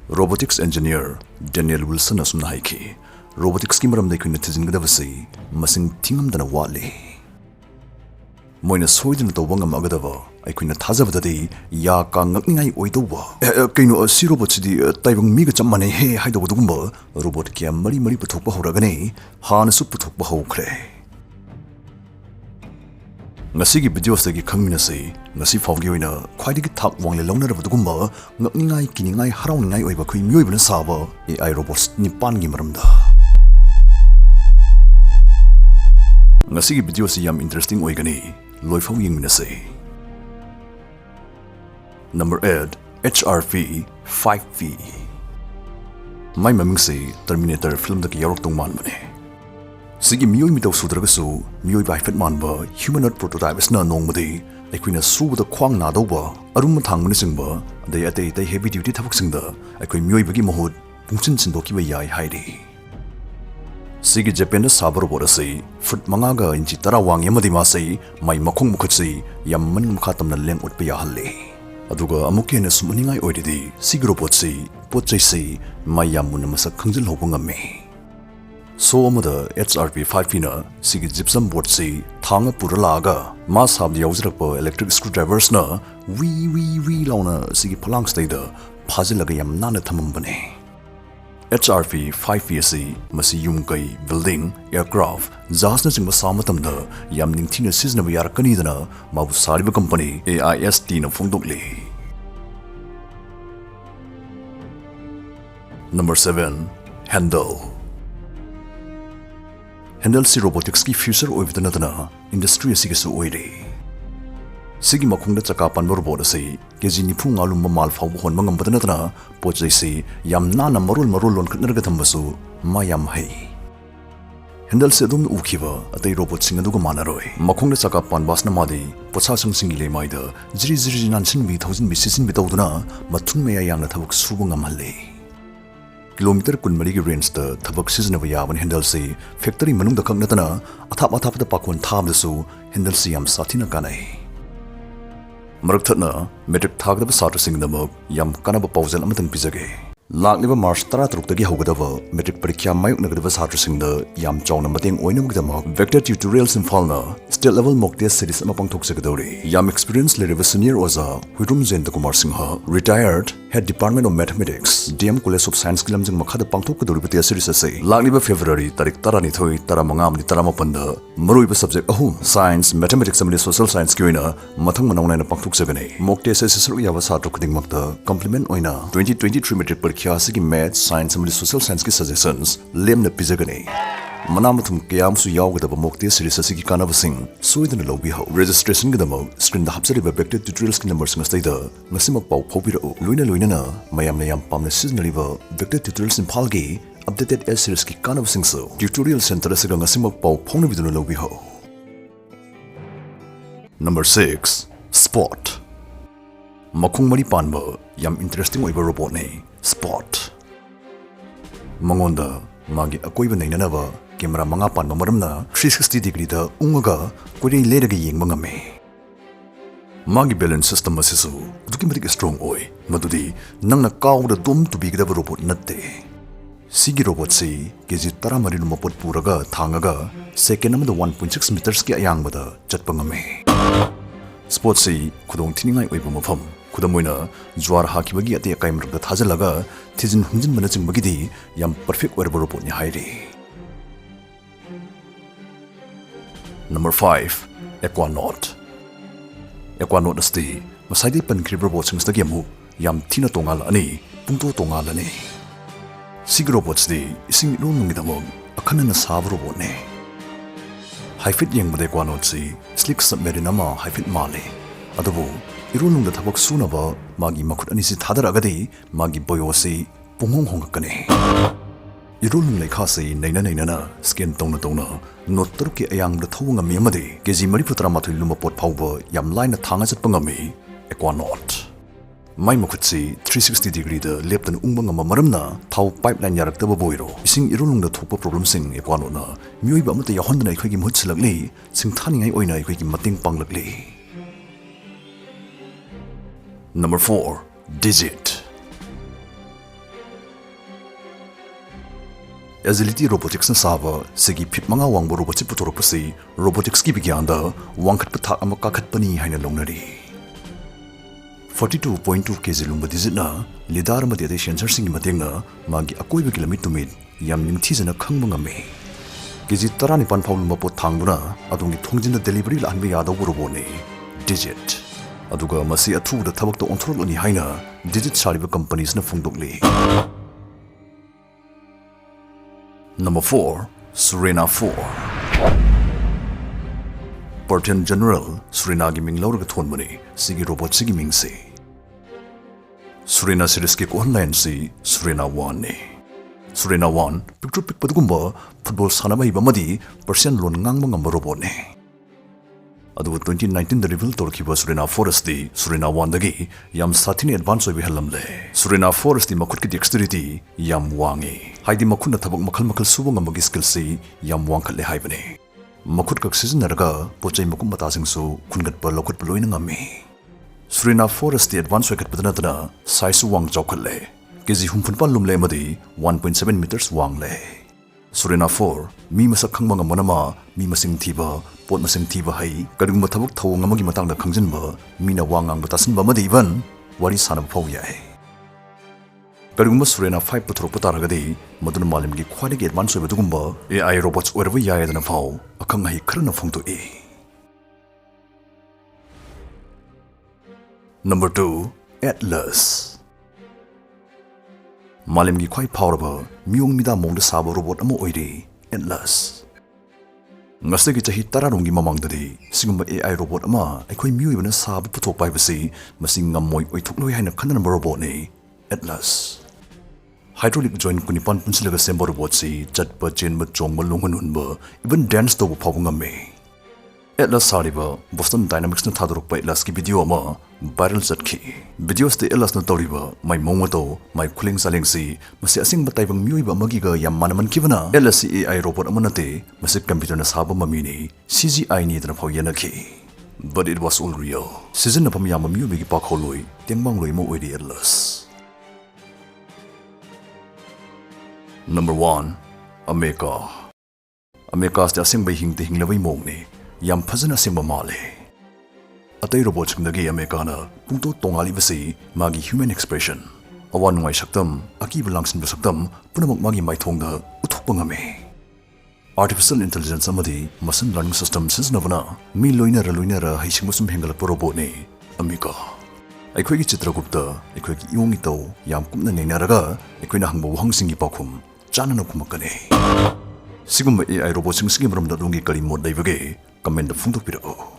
Robotics engineer Daniel Wilson asumna haiki. Robotics ki maramda akhoi thijingdabasi masing thingamdana watli. Moina soidina tawba ngamagadawa akhoi thajabadadi ya ka ngakningai oidawba. Kaino si robot sidi taibang miga chap manai he haidawdugumba robot kya mari puthokpa horagane hana su puthokpa hokre. Ngasigi video sagi khangminasi ngasi fawgi oina khwaidigi thak wangle launarabadugumba ngakningai kiningai harawningai oiba khoi mioibana saba AI robots nipan gi maramda. Ngasigi video si yam interesting oigani loifaw yingminasi. Number 8 HRV 5V. Mai mamingsi Terminator film daki yarok tongman mane. Sigi miyoi mitaw sudragasu miyoi bai fet manba humanoid prototype isna nongmadi aikuina subada khwang nadawba arum thang mani singba dai atei heavy duty thabak singda aikoi miyoi bagi mahut pungchin sindoki ba yai hairi. Sigi Japan da sabar borasi foot mangaga inchi tara wang yamadi masai mai makhong mukhatsi yamman mukhatamna leng utpa ya halle. Aduga amuke na sumaningai oididi sigi robot si potchai mai yamun masak khangjil hoba ngame. So amada HRV 5V na sigi gypsum board si thanga puralaga mas habdi yauzrakpa electric screwdrivers na wi launa sigi phalang staida phajilaga yam nana thamambane. HRV 5V si masi yumkai building aircraft jahaz na chingba samatamda yam ningthina siznaba yarakani dana mabu sariba company AIST na phongdokli. Number 7 Handle. Handle si robotics ki future oibdana dana industry asigasu oire. Sigi makhungda chaka panba robot asi keji nifu ngalum mal fawbu hon mangam badana dana pochai si yam nana marul lon khatnarga thambasu ma yam hai. Handle se dum ukhiba atai robot singa duga manaroi. Makhungda chaka panbasna madi pocha singsingi le maida jiri nan sin bi thousand bisisin bitawduna mathun meya yangna thabak subu ngamhalle. Kilometer kunmari range da thabak season yaban handle si factory manung da khang natana athap da pakon tham dasu handle si yam sathina kanai. Marak thatna metric thag da satra sing da yam kanaba pausal amatang pizage. Lakliba March 13 dagi hogadawa metric parikya mayuk nagadaba satra sing da yam chawna mateng oinam gidama vector tutorials infalna state level mock test series ama pangthok sakadori. Yam experience le senior oza Huirum Jayanta Kumar Singha retired head department of mathematics DM College of Science kilam jing makhada pangthok kadori pati series ase lakliba February tarik 12 15 amni 18 da maruiba subject ahum science mathematics amni social science ki oina mathang manauna na pangthok sagane mock test series yawa satra khuding makta complement oina 2023 metric parikya sigi math science amni social science ki suggestions lemna pizagane. Manamathum kayamsu yawgadaba mock test series asigi kanabasing soidana lawbi ho registration gidamo screen da hapsariba vector tutorials ki numbers ngastaida ngasimak pau phobirao loina na mayamna yam pamna seasonaliba vector tutorials impalgi updated S series ki kanabasing so tutorial center asiga ngasimak pau phone biduna lawbi ho. Number 6 Spot. Makhung mari panba yam interesting oiba robot ne Spot. Mangonda magi akoiba nainanaba camera manga panba maramna 360 degree da ungaga koi leraga yengba ngame. Magi balance system asisu duki matik strong oi madudi nangna kawda dum tubigidaba robot natte. Sigi robot si keji 13 lumapot puraga thangaga second amada 1.6 meters ki ayangbada chatpa ngame. Spot si khudong thiningai oiba mafam kudamoina jwar hakibagi ate akaimrda thajalaga thijin hunjin manaching bagidi yam perfect oiba robot ni hairi. Number 5 AQUANAUT. AQUANAUT asti masaidi pankri robot singstagi amu yam thina tongal ani pungto tongal ani. Sig robots di ising ilunungidamo akanana sab robot ne. High-fit yengbada AQUANAUT si slick submarine ama high-fit male. Adabu irunungda thabak sunaba magi makhut ani si thadaragadi magi boyo si punghong hongakane. Irunung lekha si naina skin tongna notter ki ayangda thawanga mi amadi keji mari putra mathoi lumapot phawba yam line na thanga chatpa ngami AQUANAUT. Mai makhut si 360 degree da leptan ungbang ama maramna thaw pipeline yaraktaba boiro ising irunungda thokpa problem sing AQUANAUT na mioiba amata yahondna ikhoi mhut silakli singthaningai oina ikhoi mating panglakli. Number 4 Digit. agility robotics na saba sigi fit manga wangbo robot chi putorokpasi robotics ki bigyanda wangkhat thak ama kakhatpani haina longnari 42.2 kg lumba dizitna lidar ma de sensor sing matengna magi akoi bi kilometer tumit yam nimthijana khangba ngame kg 19 faul lumba pot thangduna adungi thongjinda delivery la anbe yadaw robot ne digit aduga masi athu da thabak to onthorol ani haina digit sariba companies na phungdokli Number 4 Surena 4 Perten General Surena gi ming lawra ga thon mani sigi robot sigi ming se Surena series ke online si Surena 1 ne Surena 1 picture pic padugumba football sanama hi bamadi Persian lon ngangma ngamba robot ne Adu 2019 the reveal torkiba Surena 4 asti Surena 1 dagi yam sathini advance obi halamle Surena 4 asti makut ki dexterity yam wangi haidi makuna thabak makhal suba ngamagi skill si yam wangkhatle haibane makut kak sizinaraga pochai makum mata singsu khungat pa lokut ploina ngami Surena 4 asti advance wicket padana size wang chawkhalle kg humphun pan lumle madi 1.7 meters wangle Surena 4 mi masak khangma ngamonama mi masing thiba pot masing thiba hai kadugma thabuk thawong amagi matangda khangjinba mina wangang batasinba madi even wari sanab phau yai kadugma Surena 5 puthro putaragadi madun malim gi khwadi ge advance bedugumba AI robots orwa yai dana phau akhang hai khrana phongto e Number 2 Atlas Malim gi khwai powerba miung mida mongda sabo robot amo oiri Atlas Ngasegi chahi tararungi mamangdadi sigumba AI robot ama aikhoi miuibana sabu puthok paibasi masing ngammoi oithoknoi haina khanana robot ne Atlas Hydraulic joint kunipan punsilaga semba robot si chatpa chenba chongba lunghunhunba even dance toba phabu ngamme Atlas sariba Boston Dynamics na thadorokpa Atlas ki video ama viral chatki videos te Atlas na toriba mai mongmato mai khuling salengsi masi asing bataibang miuiba magiga yam manaman kibana Atlas AI robot amanate masi computer na saba mamini CGI ni dana phau yanaki but it was all real season na pam yam miubi gi pakholoi tengbang loi mo oidi Atlas Number 1 AMECA AMECA sta asing bai hingte hinglabai mongne yam phajana simba male Atai robot singdagi AMECA na pungto tongali basi magi human expression awan ngai saktam aki belangsin basaktam punamak magi maithongda uthokpa ngame Artificial intelligence amadi machine learning system siznavana mi loinara haisingmusum hengal robot ne AMECA aikhoi gi chitragupta aikhoi gi yongi to yam kumna neinaraga aikoina hangbo wangsingi pakhum chanana kumakane Sigumba AI robot sing sigi maramda lungi kali mod daibage comment phungdok pirao